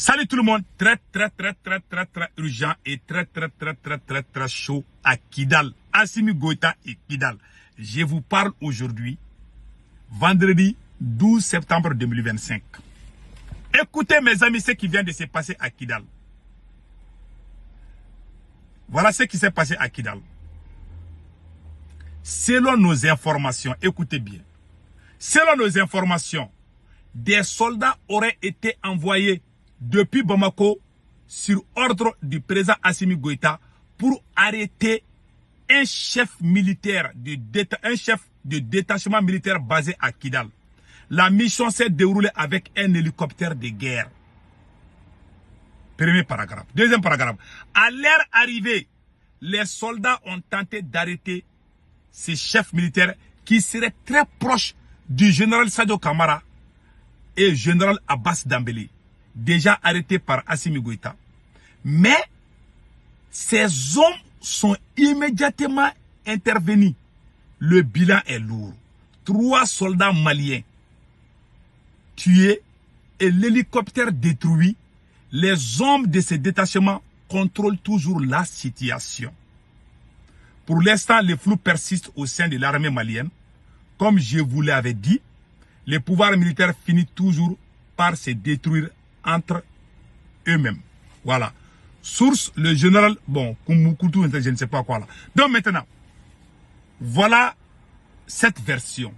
Salut tout le monde, très urgent et très chaud à Kidal. Assimi Goïta et Kidal. Je vous parle aujourd'hui, vendredi 12 septembre 2025. Écoutez mes amis ce qui vient de se passer à Kidal. Voilà ce qui s'est passé à Kidal. Selon nos informations, écoutez bien. Selon nos informations, des soldats auraient été envoyés depuis Bamako sur ordre du président Assimi Goïta pour arrêter un chef militaire, un chef de détachement militaire basé à Kidal. La mission s'est déroulée avec un hélicoptère de guerre. Premier paragraphe. Deuxième paragraphe. À leur arrivée, les soldats ont tenté d'arrêter ces chefs militaires qui seraient très proches du général Sadio Kamara et général Abbas Dambélé, déjà arrêtés par Assimi Goïta. Mais ces hommes sont immédiatement intervenus. Le bilan est lourd. 3 soldats maliens tués et l'hélicoptère détruit. Les hommes de ces détachements contrôlent toujours la situation. Pour l'instant, le flou persiste au sein de l'armée malienne. Comme je vous l'avais dit, le pouvoir militaire finit toujours par se détruire entre eux-mêmes. Voilà. Source, le général, bon, Koumoukou, je ne sais pas quoi là. Donc maintenant, voilà cette version.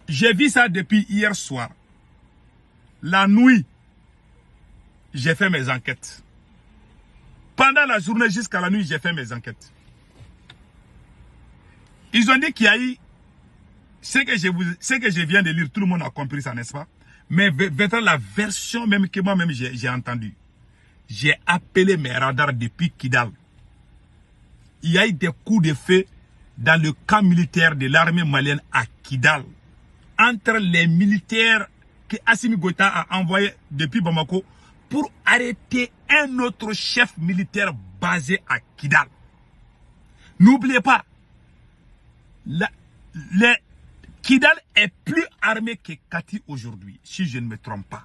J'ai vu ça depuis hier soir. La nuit, j'ai fait mes enquêtes. Pendant la journée jusqu'à la nuit, j'ai fait mes enquêtes. Ils ont dit qu'il y a eu ce que je viens de lire, tout le monde a compris ça, n'est-ce pas? Mais vers la version même que moi-même j'ai entendue. J'ai appelé mes radars depuis Kidal. Il y a eu des coups de feu dans le camp militaire de l'armée malienne à Kidal. Entre les militaires que Assimi Goïta a envoyés depuis Bamako pour arrêter un autre chef militaire basé à Kidal. N'oubliez pas, Kidal est plus armé que Kati aujourd'hui, si je ne me trompe pas.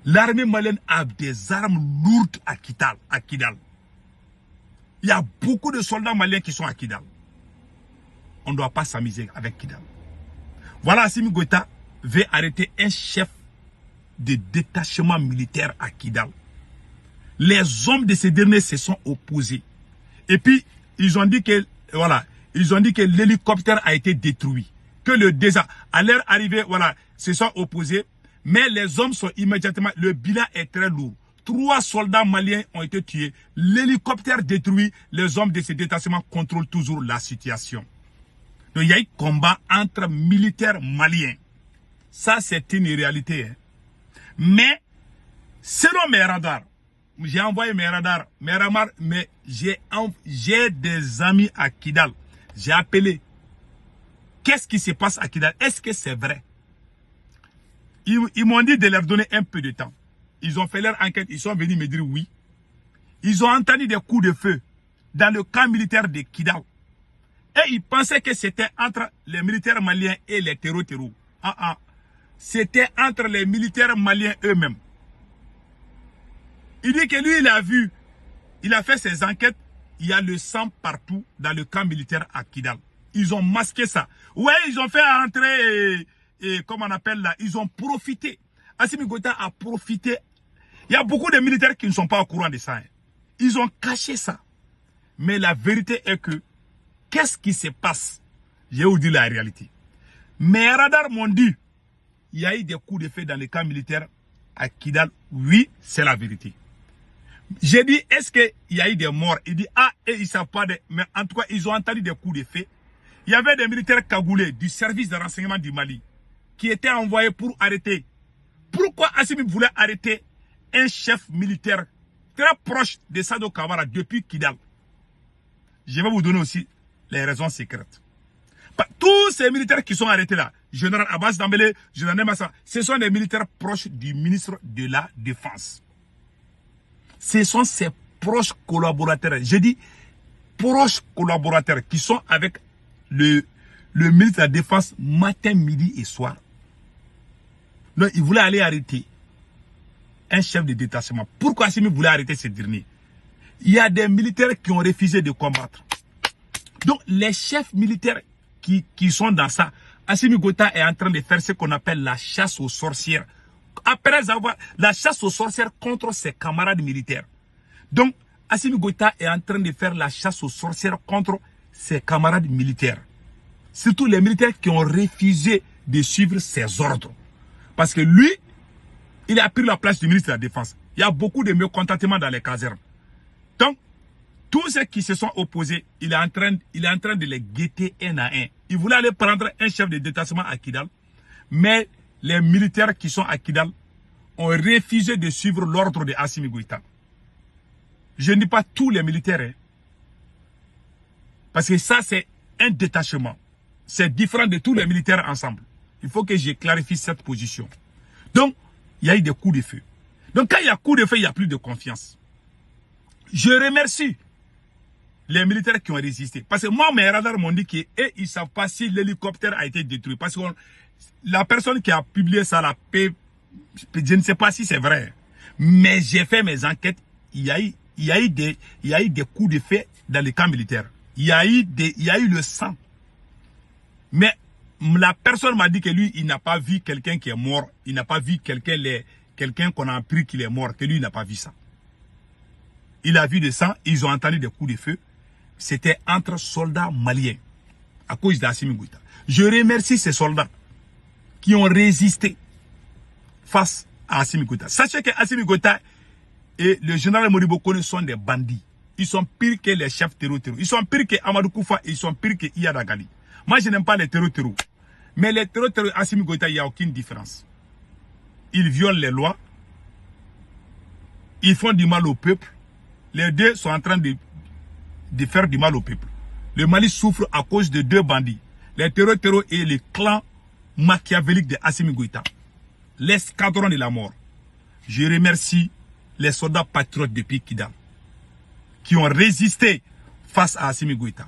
L'armée malienne a des armes lourdes à Kidal. Il y a beaucoup de soldats maliens qui sont à Kidal. On ne doit pas s'amuser avec Kidal. Voilà, Assimi Goïta veut arrêter un chef de détachement militaire à Kidal. Les hommes de ces derniers se sont opposés. Et puis, ils ont dit que, voilà, ils ont dit que l'hélicoptère a été détruit. Que le désastre, à leur arrivée, voilà, se sont opposés. Mais les hommes sont immédiatement, le bilan est très lourd. 3 soldats maliens ont été tués. L'hélicoptère détruit. Les hommes de ces détachements contrôlent toujours la situation. Donc il y a eu combat entre militaires maliens. Ça, c'est une réalité. Hein. Mais, selon mes radars, j'ai envoyé mes radars, mais j'ai des amis à Kidal. J'ai appelé. Qu'est-ce qui se passe à Kidal? Est-ce que c'est vrai? Ils m'ont dit de leur donner un peu de temps. Ils ont fait leur enquête. Ils sont venus me dire oui. Ils ont entendu des coups de feu dans le camp militaire de Kidal. Et ils pensaient que c'était entre les militaires maliens et les terreaux. C'était entre les militaires maliens eux-mêmes. Il dit que lui, il a vu, il a fait ses enquêtes. Il y a le sang partout dans le camp militaire à Kidal. Ils ont masqué ça. Ouais, ils ont fait entrer, comment on appelle là, ils ont profité. Assimi Goïta a profité. Il y a beaucoup de militaires qui ne sont pas au courant de ça. Hein. Ils ont caché ça. Mais la vérité est que, qu'est-ce qui se passe? Je vais vous dire la réalité. Mes radars m'ont dit, il y a eu des coups de feu dans les camps militaires à Kidal. Oui, c'est la vérité. J'ai dit, est-ce qu'il y a eu des morts? Il dit, et ils ne savent pas. Mais en tout cas, ils ont entendu des coups de feu. Il y avait des militaires cagoulés du service de renseignement du Mali qui étaient envoyés pour arrêter. Pourquoi Assimi voulait arrêter un chef militaire très proche de Sadio Kamara depuis Kidal? Je vais vous donner aussi les raisons secrètes. Tous ces militaires qui sont arrêtés là, général Abbas Dambélé, général Massa, ce sont des militaires proches du ministre de la Défense. Ce sont ses proches collaborateurs. Je dis proches collaborateurs qui sont avec le ministre de la Défense matin, midi et soir. Donc, il voulait aller arrêter un chef de détachement. Pourquoi Assimi voulait arrêter ce dernier? Il y a des militaires qui ont refusé de combattre. Donc, les chefs militaires qui sont dans ça, Assimi Goïta est en train de faire ce qu'on appelle la chasse aux sorcières. Après avoir la chasse aux sorcières contre ses camarades militaires. Donc, Assimi Goïta est en train de faire la chasse aux sorcières contre ses camarades militaires. Surtout les militaires qui ont refusé de suivre ses ordres. Parce que lui, il a pris la place du ministre de la Défense. Il y a beaucoup de mécontentement dans les casernes. Donc, tous ceux qui se sont opposés, il est en train de les guetter un à un. Il voulait aller prendre un chef de détachement à Kidal, mais les militaires qui sont à Kidal ont refusé de suivre l'ordre de Assimi Goïta. Je ne dis pas tous les militaires, hein, parce que ça c'est un détachement. C'est différent de tous les militaires ensemble. Il faut que je clarifie cette position. Donc, il y a eu des coups de feu. Donc, quand il y a coup de feu, il n'y a plus de confiance. Je remercie les militaires qui ont résisté. Parce que moi, mes radars m'ont dit qu'ils ne savent pas si l'hélicoptère a été détruit. Parce que la personne qui a publié ça, je ne sais pas si c'est vrai. Mais j'ai fait mes enquêtes. Il y a eu des coups de feu dans les camps militaires. Il y a eu le sang. Mais la personne m'a dit que lui, il n'a pas vu quelqu'un qui est mort. Il n'a pas vu quelqu'un qu'on a appris qu'il est mort. Que lui, il n'a pas vu ça. Il a vu du sang. Ils ont entendu des coups de feu. C'était entre soldats maliens. À cause d'Assimi Goïta. Je remercie ces soldats qui ont résisté face à Assimi Goïta. Sachez que Assimi Goïta et le général Modibo Kone sont des bandits. Ils sont pires que les chefs terror. Ils sont pires que Amadou Koufa. Ils sont pires que Iyad Agali. Moi, je n'aime pas les terror. Mais les terror Assimi Goïta, il n'y a aucune différence. Ils violent les lois. Ils font du mal au peuple. Les deux sont en train de faire du mal au peuple. Le Mali souffre à cause de deux bandits. Les terror et les clans machiavéliques de Assimi Goïta. L'escadron de la mort. Je remercie les soldats patriotes depuis Kidal qui ont résisté face à Assimi Goïta.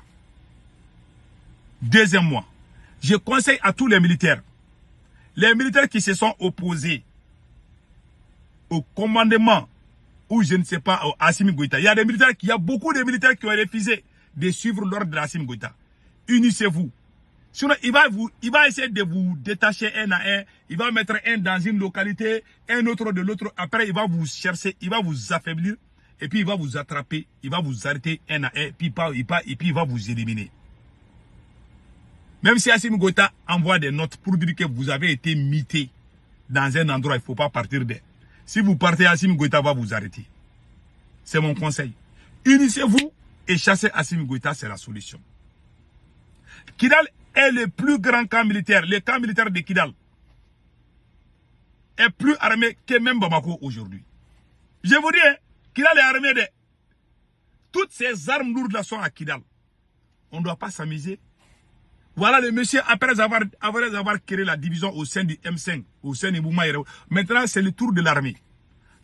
Deuxièmement, je conseille à tous les militaires qui se sont opposés au commandement ou je ne sais pas, à Assimi Goïta. Il y a beaucoup de militaires qui ont refusé de suivre l'ordre de Assimi Goïta. Unissez-vous. Sinon, il va essayer de vous détacher un à un. Il va mettre un dans une localité, un autre de l'autre. Après, il va vous chercher, il va vous affaiblir. Et puis, il va vous attraper, il va vous arrêter un à un. Et puis, il va vous éliminer. Même si Assimi Goïta envoie des notes pour dire que vous avez été mité dans un endroit, il ne faut pas partir d'eux. Si vous partez, Assimi Goïta va vous arrêter. C'est mon conseil. Unissez-vous et chassez Assimi Goïta, c'est la solution. Kidal est le plus grand camp militaire. Le camp militaire de Kidal est plus armé que même Bamako aujourd'hui. Je vous dis, hein, Kidal est armé de... Toutes ces armes lourdes là sont à Kidal. On ne doit pas s'amuser. Voilà le monsieur, après avoir créé la division au sein du M5, au sein de Bouma. Maintenant, c'est le tour de l'armée.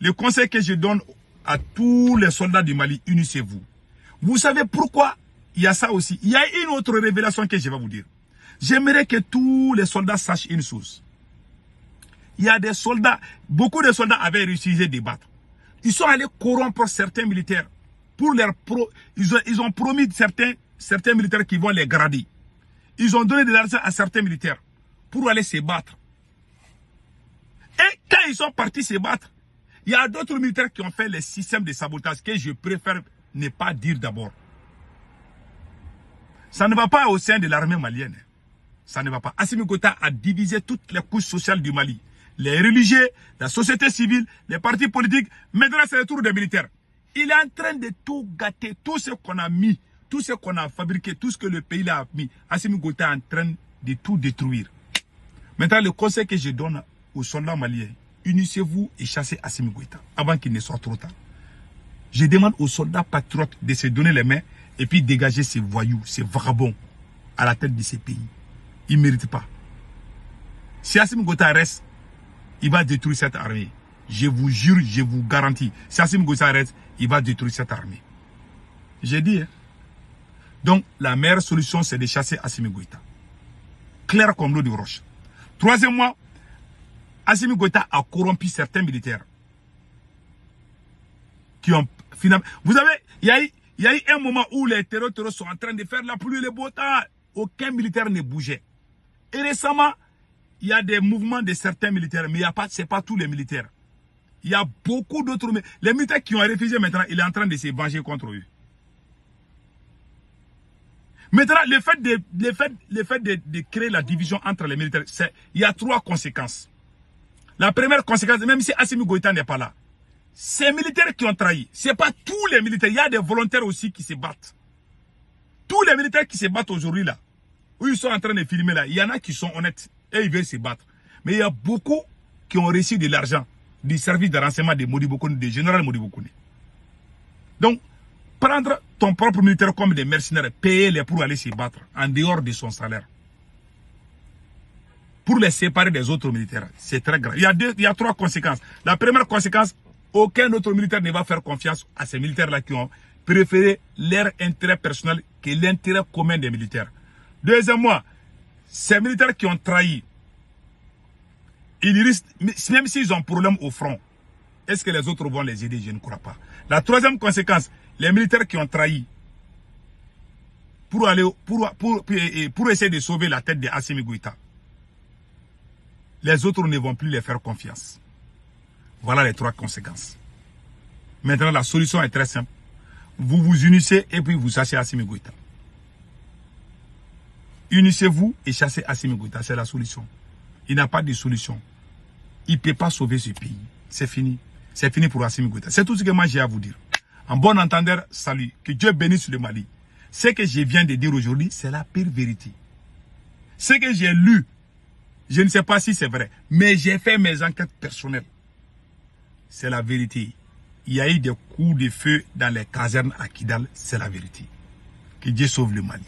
Le conseil que je donne à tous les soldats du Mali, unissez-vous. Vous savez pourquoi il y a ça aussi? Il y a une autre révélation que je vais vous dire. J'aimerais que tous les soldats sachent une chose. Il y a des soldats, beaucoup de soldats avaient refusé de battre. Ils sont allés corrompre certains militaires. Ils ont promis certains militaires qui vont les grader. Ils ont donné de l'argent à certains militaires pour aller se battre. Et quand ils sont partis se battre, il y a d'autres militaires qui ont fait les systèmes de sabotage que je préfère ne pas dire d'abord. Ça ne va pas au sein de l'armée malienne. Ça ne va pas. Assimi Goïta a divisé toutes les couches sociales du Mali. Les religieux, la société civile, les partis politiques. Maintenant, c'est le tour des militaires. Il est en train de tout gâter, tout ce qu'on a mis. Tout ce qu'on a fabriqué, tout ce que le pays a mis, Assimi Goïta est en train de tout détruire. Maintenant, le conseil que je donne aux soldats maliens, unissez-vous et chassez Assimi Goïta avant qu'il ne soit trop tard. Je demande aux soldats patriotes de se donner les mains et puis dégager ces voyous, ces vagabonds à la tête de ces pays. Ils ne méritent pas. Si Assimi Goïta reste, il va détruire cette armée. Je vous jure, je vous garantis. Si Assimi Goïta reste, il va détruire cette armée. J'ai dit, hein. Donc, la meilleure solution, c'est de chasser Assimi Goïta. Clair comme l'eau de roche. Troisièmement, Assimi Goïta a corrompu certains militaires. qui ont finalement... Vous savez, il y a eu un moment où les terroristes sont en train de faire la pluie et le beau temps. Aucun militaire ne bougeait. Et récemment, il y a des mouvements de certains militaires, mais ce n'est pas tous les militaires. Il y a beaucoup d'autres... Les militaires qui ont réfugié maintenant, il est en train de se venger contre eux. Maintenant, le fait de créer la division entre les militaires, il y a 3 conséquences. La première conséquence, même si Assimi Goïta n'est pas là, ces militaires qui ont trahi, ce n'est pas tous les militaires, il y a des volontaires aussi qui se battent. Tous les militaires qui se battent aujourd'hui là, où ils sont en train de filmer là, il y en a qui sont honnêtes et ils veulent se battre. Mais il y a beaucoup qui ont reçu de l'argent du service de renseignement de Modibo Kone, du général Modibo Kone. Donc, prendre ton propre militaire comme des mercenaires, payer-les pour aller se battre en dehors de son salaire, pour les séparer des autres militaires, c'est très grave. Il y a 3 conséquences. La première conséquence, aucun autre militaire ne va faire confiance à ces militaires-là qui ont préféré leur intérêt personnel que l'intérêt commun des militaires. Deuxièmement, ces militaires qui ont trahi, ils risquent, même s'ils ont un problème au front, est-ce que les autres vont les aider? Je ne crois pas. La troisième conséquence, les militaires qui ont trahi pour essayer de sauver la tête de Assimi Goïta, les autres ne vont plus les faire confiance. Voilà les 3 conséquences. Maintenant, la solution est très simple. Vous vous unissez et puis vous chassez Assimi Goïta. Unissez-vous et chassez Assimi Goïta. C'est la solution. Il n'a pas de solution. Il ne peut pas sauver ce pays. C'est fini. C'est fini pour Assimi Goïta. C'est tout ce que moi j'ai à vous dire. En bon entendeur, salut. Que Dieu bénisse le Mali. Ce que je viens de dire aujourd'hui, c'est la pire vérité. Ce que j'ai lu, je ne sais pas si c'est vrai, mais j'ai fait mes enquêtes personnelles. C'est la vérité. Il y a eu des coups de feu dans les casernes à Kidal, c'est la vérité. Que Dieu sauve le Mali.